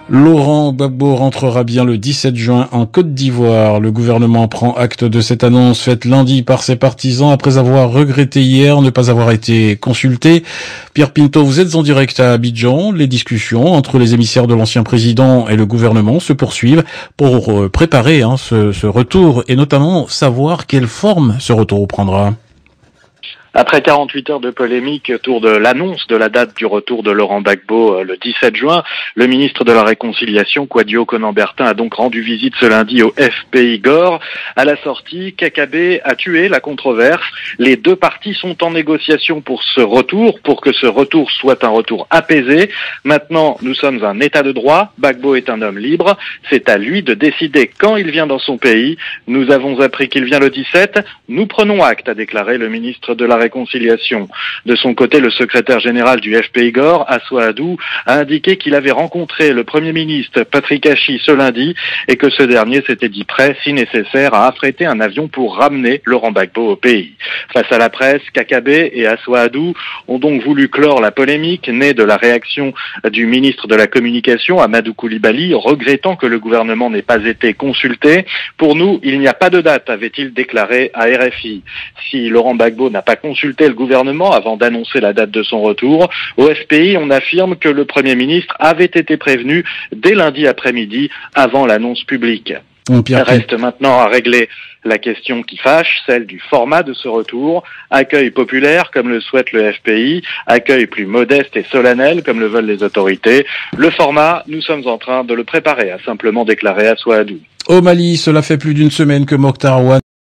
Laurent Gbagbo rentrera bien le 17 juin en Côte d'Ivoire. Le gouvernement prend acte de cette annonce faite lundi par ses partisans après avoir regretté hier ne pas avoir été consulté. Pierre Pinto, vous êtes en direct à Abidjan. Les discussions entre les émissaires de l'ancien président et le gouvernement se poursuivent pour préparer ce retour et notamment savoir quelle forme ce retour prendra. Après 48 heures de polémique autour de l'annonce de la date du retour de Laurent Gbagbo le 17 juin, le ministre de la Réconciliation, Kwadwo Konan-Bertin, a donc rendu visite ce lundi au FPI Gor. À la sortie, Kakabe a tué la controverse. Les deux parties sont en négociation pour ce retour, pour que ce retour soit un retour apaisé. Maintenant, nous sommes un État de droit. Gbagbo est un homme libre. C'est à lui de décider quand il vient dans son pays. Nous avons appris qu'il vient le 17. Nous prenons acte, a déclaré le ministre de la Réconciliation. De son côté, le secrétaire général du FPI Gor, Assoa Adou, a indiqué qu'il avait rencontré le Premier ministre Patrick Hachi ce lundi et que ce dernier s'était dit prêt, si nécessaire, à affréter un avion pour ramener Laurent Gbagbo au pays. Face à la presse, Kakabe et Assoa Adou ont donc voulu clore la polémique née de la réaction du ministre de la Communication, Amadou Coulibaly, regrettant que le gouvernement n'ait pas été consulté. Pour nous, il n'y a pas de date, avait-il déclaré à RFI. Si Laurent Gbagbo n'a pas consulté le gouvernement avant d'annoncer la date de son retour, au FPI, on affirme que le Premier ministre avait été prévenu dès lundi après-midi avant l'annonce publique. Reste maintenant à régler la question qui fâche, celle du format de ce retour. Accueil populaire, comme le souhaite le FPI, accueil plus modeste et solennel, comme le veulent les autorités. Le format, nous sommes en train de le préparer, a simplement déclaré Assoa Adou. Au Mali, cela fait plus d'une semaine que Mokhtar Ouane